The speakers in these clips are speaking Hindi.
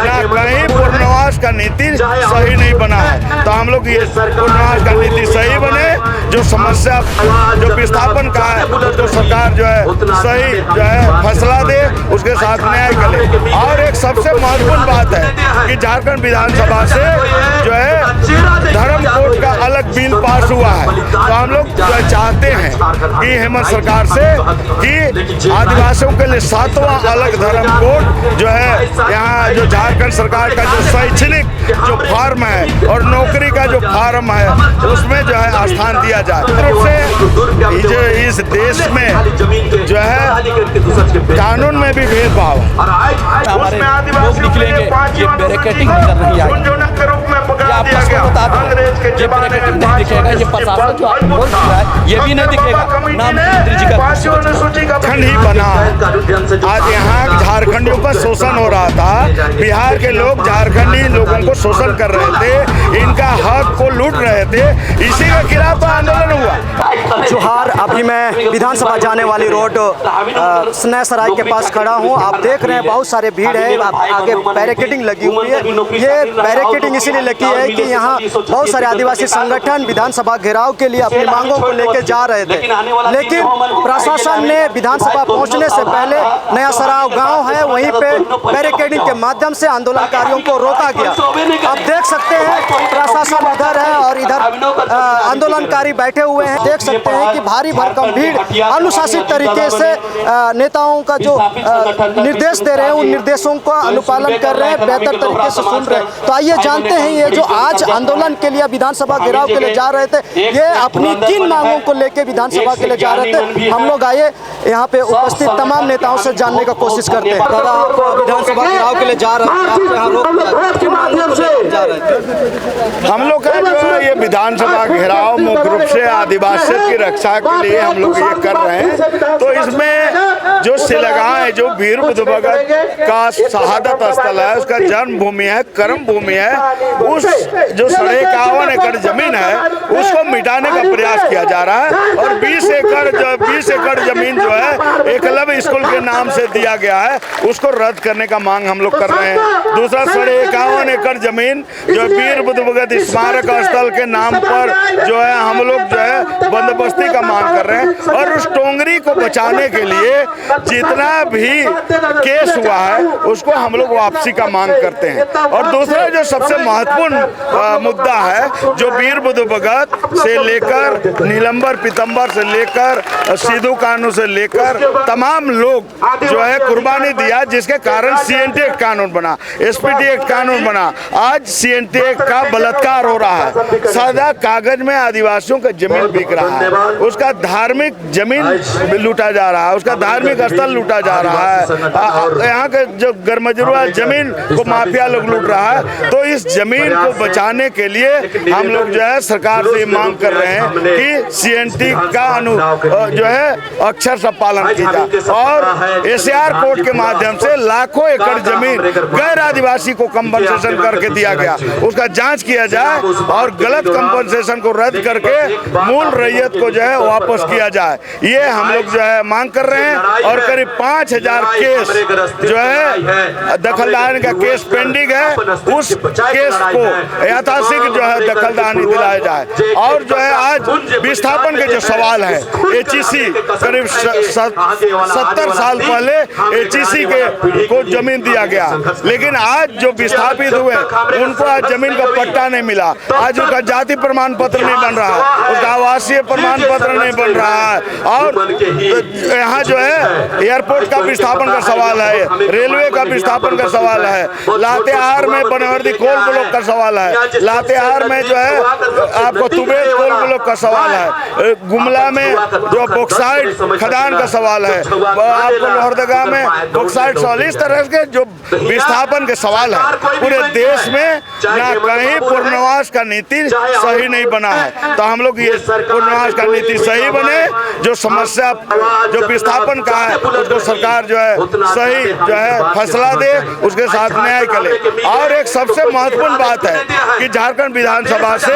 ना कहीं पुनर्वास का नीति सही नहीं बना है। तो हम लोग ये पुनर्वास का नीति सही बने, जो समस्या जो विस्थापन का है तो सरकार जो है सही जो है फैसला दे, उसके साथ न्याय करे। और एक सबसे महत्वपूर्ण बात है कि झारखंड विधानसभा से जो है धर्म कोड का अलग बिल पास हुआ है। तो हम लोग चाहते हैं कि हेमंत सरकार से कि आदिवासियों के लिए 7वां अलग धर्म कोड जो है यहाँ जो झारखंड सरकार का जो शैक्षणिक जो फॉर्म है और नौकरी का जो फॉर्म है उसमें जो है स्थान दिया जाए। तरफ से जो इस देश में जो है कानून में भी भेदभाव हमारे लोग निकलेंगे, ये बैरिकेडिंग कर रही है। आप सबको बता दें, ये बैरिकेडिंग नहीं दिखेगा, ये प्रशासन जो आप बोल रहा है ये भी नहीं दिखेगा। नाम खंड ही बना। आज यहाँ झारखंडियों का शोषण हो रहा था, बिहार के लोग झारखंडी लोगों को शोषण कर रहे थे, इनका हक को लूट रहे थे, इसी के खिलाफ तो आंदोलन हुआ। जोहार, अभी मैं विधानसभा जाने वाली रोड स्नेहसराय के पास खड़ा हूँ। आप देख रहे हैं बहुत सारे भीड़ है, आगे बैरिकेडिंग लगी हुई है। ये बैरिकेडिंग इसीलिए लगी है कि यहाँ बहुत सारे आदिवासी संगठन विधानसभा घेराव के लिए अपनी मांगों को लेकर जा रहे थे, लेकिन प्रशासन ने विधानसभा पहुँचने से पहले नया सराव गाँव है वहीं पे बैरिकेडिंग के माध्यम से आंदोलनकारियों को रोका गया। आप देख सकते हैं प्रशासन उधर है और इधर आंदोलनकारी बैठे हुए हैं। देख सकते हैं कि भारी भरकम भीड़ अनुशासित तरीके से नेताओं का जो निर्देश दे रहे हैं उन निर्देशों का अनुपालन कर रहे हैं, बेहतर तरीके से सुन रहे हैं। तो आइए जानते हैं ये जो आज आंदोलन के लिए विधानसभा घेराव के लिए जा रहे थे, ये अपनी किन मांगों को लेकर विधानसभा के लिए जा रहे थे। हम लोग आए यहाँ पे उपस्थित तमाम नेताओं से जानने का कोशिश करते हैं। दादा, आप विधानसभा घेराव के लिए जा रहे हैं, आप यहाँ रोक किन मांगों से जा रहे थे? हम लोग का जो है ये विधानसभा घेराव मुख्य रूप से आदिवासियों की रक्षा के लिए हम लोग ये कर रहे हैं। तो इसमें जो सिलगांव है, जो वीर बुद्धभगत का शहादत स्थल है, उसका जन्मभूमि है, कर्म भूमि है, उस जो 51 एकड़ जमीन है उसको मिटाने का प्रयास किया जा रहा है। और 20 एकड़ जमीन जो है एकलव्य स्कूल के नाम से दिया गया है, उसको रद्द करने का मांग हम लोग कर रहे हैं। दूसरा 51 एकड़ जमीन जो वीर बुद्धभगत स्मारक स्थल के नाम पर जो है हम लोग जो है बंदोबस्ती का मांग कर रहे हैं। और उस टोंगरी को बचाने के लिए जितना भी केस हुआ है उसको हम लोग वापसी का मांग करते हैं। और दूसरा जो सबसे महत्वपूर्ण मुद्दा है, जो वीर बुद्धभगत से लेकर नीलंबर पीतम्बर से लेकर सिद्धू कानू से लेकर तमाम लोग जो है कुर्बानी दिया, जिसके कारण CNT एक्ट कानून बना, SPT एक्ट कानून बना। आज CNT एक्ट का बलात्कार हो रहा है, सादा कागज में आदिवासियों का जमीन बिक रहा है, उसका धार्मिक जमीन लूटा जा रहा है, उसका धार्मिक स्थल लूटा जा रहा है, यहाँ के जो गरमजरुआ जमीन को माफिया लोग लूट रहा है। तो इस जमीन को बचाने के लिए हम लोग जो है सरकार से मांग कर रहे हैं कि CNT का जो है अक्षर से पालन किया जाए और SAR कोर्ट के माध्यम से लाखों एकड़ जमीन गैर आदिवासी को कंपनसेशन करके दिया गया, उसका जांच किया जाए और गलत कंपनसेशन को रद्द करके मूल रैयत को जो है वापस किया जाए। ये हम लोग जो है मांग कर रहे हैं। और करीब 5000 केस जो है दखलदारी का केस पेंडिंग है, उस केस को यथाशीघ्र जो है दखलदारी दिलाया जाए। और जो है आज विस्थापन के जो सवाल है, HEC करीब 70 साल पहले HEC को जमीन दिया गया, लेकिन आज जो विस्थापित हुए उनको आज जमीन का पट्टा नहीं मिला, आज उनका जाति प्रमाण पत्र नहीं बन रहा है, उसका आवासीय प्रमाण पत्र नहीं बन रहा है। और यहाँ जो है एयरपोर्ट का विस्थापन का सवाल है, रेलवे का विस्थापन का सवाल है, लातेहार में बनवर्दी कोल ब्लॉक का सवाल है, लातेहार में जो है आपको तुबेद कोल ब्लॉक का सवाल है, गुमला में जो बॉक्साइट खदान का सवाल है, आपको लोहरदगा में बॉक्साइट सवाल। इस तरह के जो विस्थापन के सवाल है पूरे देश में ना कहीं नहीं पुनर्वास का नीति सही नहीं बना है। तो हम लोग ये पुनर्वास का नीति सही बने, जो समस्या जो विस्थापन का है उसको सरकार जो है सही जो है फैसला दे, उसके साथ न्याय करे। और एक सबसे महत्वपूर्ण बात है कि झारखंड विधानसभा से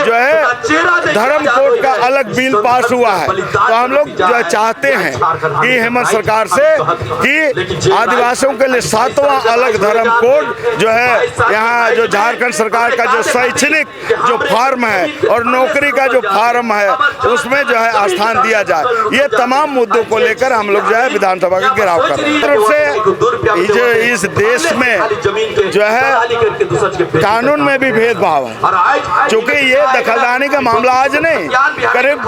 जो है धर्म कोड का अलग बिल पास हुआ है। तो हम लोग जो चाहते हैं कि हेमंत सरकार से कि आदिवासियों के लिए 7वां अलग धर्म कोड जो है यहाँ जो झारखंड सरकार का जो शैक्षणिक जो फॉर्म है और नौकरी का जो फॉर्म है उसमें जो है स्थान दिया जाए। ये तमाम मुद्दों को लेकर हम लोग जो है विधानसभा का घेराव कर रहे हैं। तरफ से जो इस देश में जो है कानून में भी भेदभाव है, क्योंकि ये दखलदानी का मामला आज नहीं, करीब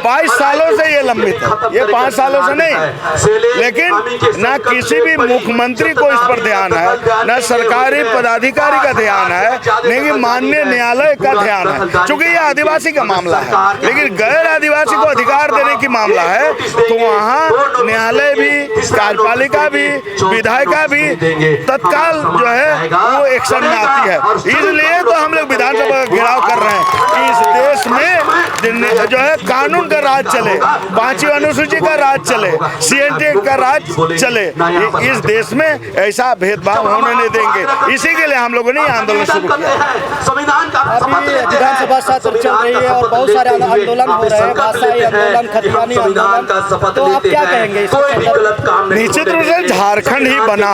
22 सालों से ये लंबित है, ये 5 सालों से नहीं। लेकिन ना किसी भी मुख्यमंत्री को इस पर ध्यान है, न सरकारी पदाधिकारी का ध्यान है, नहीं माननीय न्यायालय का ध्यान है, क्योंकि ये आदिवासी का मामला है। लेकिन गैर आदिवासी को अधिकार देने की मामला है तो वहाँ न्यायालय भी, कार्यपालिका भी, विधायिका भी तत्काल जो है वो एक्शन में आती है। इसलिए तो हम लोग विधानसभा का घेराव कर रहे हैं कि इस देश में जो है कानून का राज चले, 5वीं अनुसूची का राज चले, CNT का राज चले। इस देश में ऐसा भेदभाव होने नहीं देंगे। इसी के लिए हम लोगों ने आंदोलन शुरू किया। अभी विधानसभा सत्र चल रही है और बहुत सारे आंदोलन हो रहे हैं, भाषाई आंदोलन, खतियानी आंदोलन, तो आप क्या कहेंगे? निश्चित रूप से झारखंड ही बना,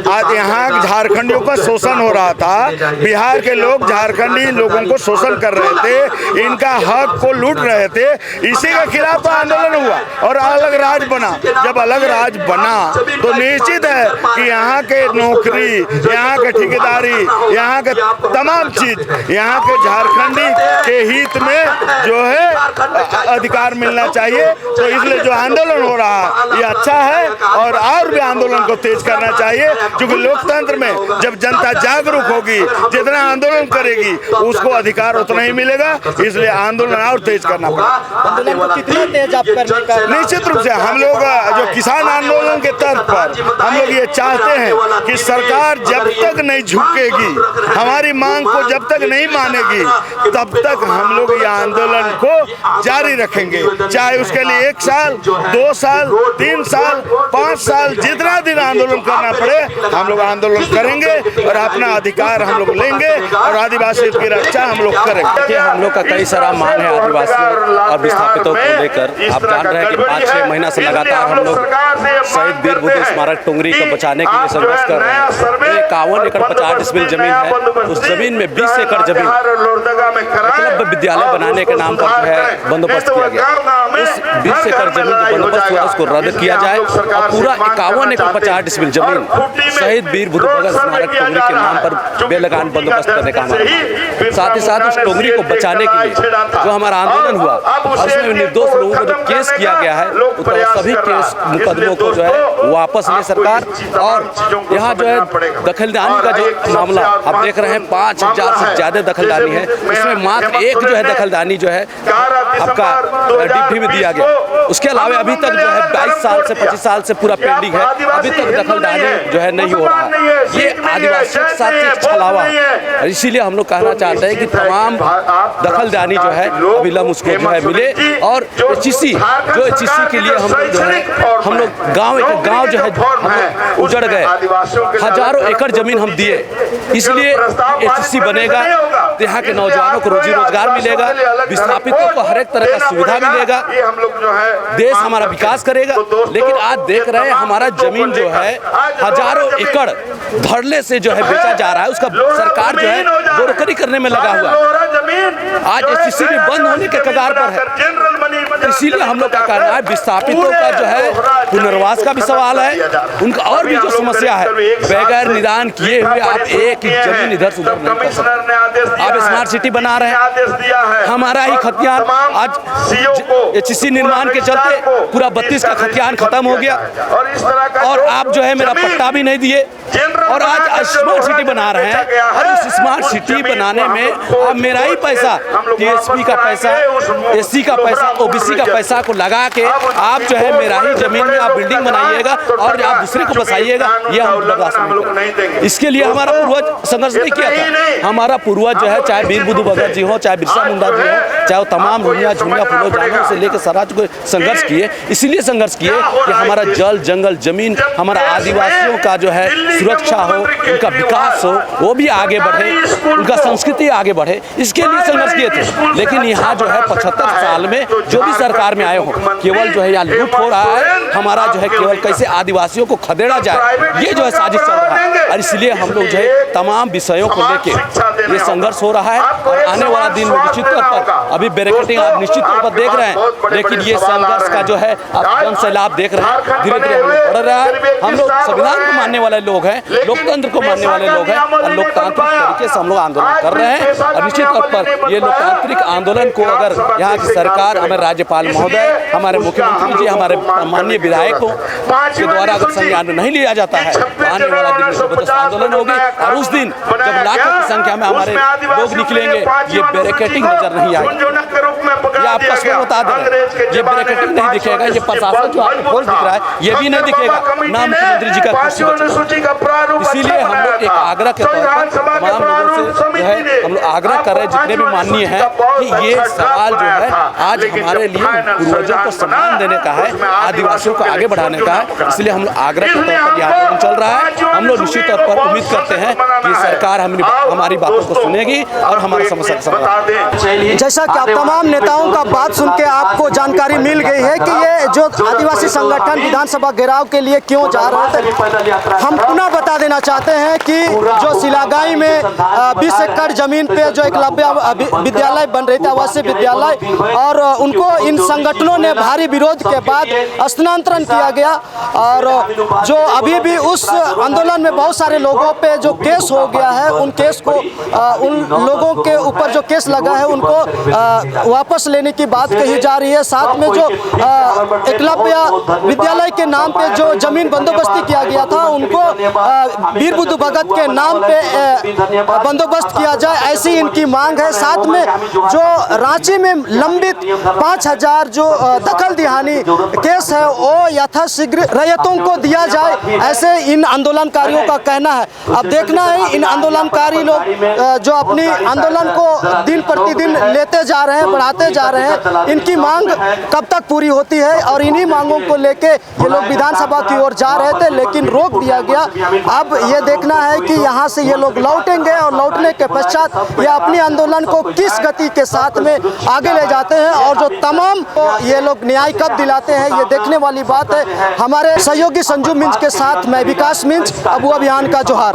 आज यहाँ झारखंडियों का शोषण हो रहा था। बिहार के लोग झारखंडी लोगों को शोषण कर रहे थे, इनका हक को लूट रहे थे। इसी के खिलाफ तो आंदोलन हुआ और अलग राज बना। जब अलग राज बना तो निश्चित है कि यहाँ के नौकरी, यहाँ के ठेकेदारी, यहाँ के तमाम चीज यहाँ के झारखंडी के हित में जो है अधिकार मिलना चाहिए। तो इसलिए जो आंदोलन हो रहा है ये अच्छा है और भी आंदोलन को तेज करना चाहिए, क्योंकि लोकतंत्र में जब जनता जागरूक होगी, जितना आंदोलन करेगी उसको अधिकार उतना ही मिलेगा। इसलिए आंदोलन और तेज करना पड़ेगा। आंदोलन को कितना तेज आप करने का? निश्चित रूप से हम लोग जो किसान आंदोलन के तर्ज पर हम लोग ये चाहते हैं कि सरकार जब तक नहीं झुकेगी, हमारी मांग को जब तक नहीं मानेगी, तब तक हम लोग ये आंदोलन को जारी रखेंगे। चाहे उसके लिए 1 साल, 2 साल, 3 साल, 5 साल, जितना दिन आंदोलन करना पड़े हम लोग आंदोलन करेंगे और अपना अधिकार हम लोग लेंगे और आदिवासी की रक्षा हम लोग करेंगे। हम लोग का कई सारा मांग है आदिवासियों और विस्थापितों को लेकर। आप जान रहे हैं कि 5-6 महीना से लगातार हम लोग शहीद वीर बुद्ध स्मारक टुंगरी को बचाने के लिए संघर्ष कर रहे हैं। 51 एकड़ 50 डिसमिल जमीन है, उस जमीन में 20 एकड़ जमीन एकलव्य विद्यालय बनाने के नाम पर जो है बंदोबस्त किया गया। उस 20 एकड़ जमीन जो बंदोबस्त हुआ उसको रद्द किया जाए और पूरा 51 एकड़ 50 डिसमिल जमीन शहीद वीर बुद्ध भगत स्मारक टुंगरी के नाम पर बेलगाम बंदोबस्त करने का हमारा। साथ ही साथ उस टुंगरी को बचाने के लिए जो हमारा आंदोलन हुआ और उसमें निर्दोष लोगों को जो केस किया गया है तो सभी केस मुकदमों को जो है वापस ले सरकार। और यहाँ जो है दखलदानी का जो मामला आप देख रहे हैं 5000 से ज्यादा दखलदानी है, इसमें मात्र एक जो है दखलदानी जो है आपका डिप्टी में दिया गया। उसके अलावा अभी तक जो है 22 साल से 25 साल से पूरा पेंडिंग है, अभी तक दखलदानी जो है नहीं हो रहा है। ये आदिवासियों के साथ एक छलावा है। इसीलिए हम लोग कहना चाहते हैं कि तमाम दखलदानी जो है अविलंब उसको जो है मिले और HEC के लिए हम लोग गांव जो है हम लोग उजड़ गए, हजारों एकड़ जमीन हम दिए, इसलिए HEC बनेगा तो यहाँ के नौजवानों को रोजी रोजगार मिलेगा, विस्थापितों को हर एक तरह का सुविधा मिलेगा, देश हमारा विकास करेगा। लेकिन आज देख रहे हैं हमारा जमीन जो है हजारों एकड़ धड़ल्ले से जो है बेचा जा रहा है, उसका सरकार जो है गोरखरी करने में लगा हुआ है। आज HEC भी बंद होने के कगार पर है। इसीलिए हम लोग का कहना है विस्थापितों का जो है पुनर्वास का भी सवाल है, उनका और भी जो समस्या है बगैर निदान किए हुए आप एक जमीन इधर से उधर नहीं कर सकते। आप स्मार्ट सिटी बना रहे हैं, हमारा ही खतियान आज HEC निर्माण के चलते पूरा 32 का खतियान खत्म हो गया और आप जो है मेरा पट्टा भी नहीं दिए। और आज स्मार्ट सिटी बना रहे हैं। और उस स्मार्ट सिटी बनाने में अब मेरा ही पैसा, टीएसपी का पैसा, एससी का पैसा, ओबीसी का पैसा को लगा के आप जो है मेरा ही जमीन में आप बिल्डिंग बनाइएगा और आप दूसरे को बसाइएगा, ये हम बर्दाश्त नहीं करेंगे। इसके लिए हमारा पूर्वज संघर्ष नहीं किया था। हमारा पूर्वज जो है, चाहे वीर बुद्धू भगत जी हो, चाहे बिरसा मुंडा जी हो, चाहे वो तमाम रुनिया झुनिया फूलो जानों से लेकर स्वराज को संघर्ष किए। इसीलिए संघर्ष किए कि हमारा जल जंगल जमीन, हमारा आदिवासियों का जो है सुरक्षा हो, उनका विकास हो, वो भी आगे बढ़े, उनका संस्कृति आगे बढ़े, इसके लिए संघर्ष किए थे। लेकिन यहाँ जो है 75 साल में जो भी सरकार में आए हो, केवल जो है यहाँ लूट हो रहा है। हमारा जो है केवल कैसे आदिवासियों को खदेड़ा जाए, ये जो है साजिश चल रहा है। और इसलिए हम लोग जो है तमाम विषयों को लेके ये संघर्ष हो रहा है। और आने वाला दिन में निश्चित तौर पर, अभी बैरिकेडिंग आप निश्चित तौर पर देख रहे हैं, लेकिन ये संघर्ष का जो है आप जन सैलाब देख रहे हैं, धीरे धीरे बढ़ रहा है। हम लोग संविधान को मानने वाले लोग हैं, लोकतंत्र को मानने वाले लोग हैं, और लोकतांत्रिक तरीके से हम लोग आंदोलन कर रहे हैं। और निश्चित तौर पर ये लोकतांत्रिक आंदोलन को अगर यहाँ की सरकार, हमारे राज्यपाल महोदय, हमारे मुख्यमंत्री जी, हमारे माननीय विधायकों के द्वारा अगर संज्ञान में नहीं लिया जाता है, तो आने वाला दिन में जबरदस्त आंदोलन होगी। और उस दिन जब लाखों की संख्या में हमारे लोग निकलेंगे, ये बैरिकेडिंग नजर नहीं आएगी। ये आपका स्वर बता दे रहे हैं, ये बैरिकेडिंग नहीं दिखेगा, ये प्रशासन जो आपको फोर्स दिख रहा है ये भी नहीं दिखेगा, ना मुख्यमंत्री जी का कुर्सी बचेगा। इसीलिए हम लोग एक आग्रह के तौर पर तमाम लोगों से जो है हम लोग आग्रह कर रहे हैं, जितने भी माननीय हैं, कि ये सवाल जो है आज हमारे लिए पूर्वजों को सम्मान देने का है, आदिवासियों को आगे बढ़ाने का है। इसलिए हम लोग आग्रह के तौर पर यह आंदोलन चल रहा है। हम लोग निश्चित तौर पर उम्मीद करते हैं कि सरकार हमारी बातों को सुनेगी और हमारी समस्या का समाधान। जैसा कि आप तमाम नेताओं का बात सुन के आपको जानकारी मिल गई है कि ये जो आदिवासी संगठन विधानसभा घेराव के लिए क्यों जा रहे थे। हम पुनः बता देना चाहते हैं कि जो सिलागाई में 20 एकड़ जमीन पे जो एकलव्य विद्यालय बन रही थी, आवासीय विद्यालय, और उनको इन संगठनों ने भारी विरोध के बाद स्थानांतरण किया गया। और जो अभी भी उस आंदोलन में बहुत सारे लोगों पे जो केस हो गया है, उन केस को उन लोगों के ऊपर जो केस लगा है उनको वापस लेने की बात कही जा रही है। साथ में जो एकलव्य विद्यालय के नाम पे जो जमीन बंदोबस्ती किया गया था, उनको वीर बुद्धू भगत के नाम पे बंदोबस्त किया जाए, ऐसी इनकी मांग है। साथ में जो रांची में लंबित 5000 जो दखल दिहानी केस है, वो यथाशीघ्र रैयतों को दिया जाए, ऐसे इन आंदोलनकारियों का कहना है। अब देखना है इन आंदोलनकारी लोग जो अपनी आंदोलन को दिन प्रतिदिन लेते जा रहे हैं, बढ़ाते जा रहे हैं, इनकी मांग कब तक पूरी होती है। और इन्हीं मांगों को लेके ये लोग विधानसभा की ओर जा रहे थे, लेकिन रोक दिया गया। अब ये देखना है कि यहाँ से ये लोग लौटेंगे और लौटने के पश्चात ये अपनी आंदोलन को किस गति के साथ में आगे ले जाते हैं, और जो तमाम ये लोग न्याय कब दिलाते हैं, ये देखने वाली बात है। हमारे सहयोगी संजू मिंज के साथ मैं विकास मिंज, अबुआ बिहान का जोहार।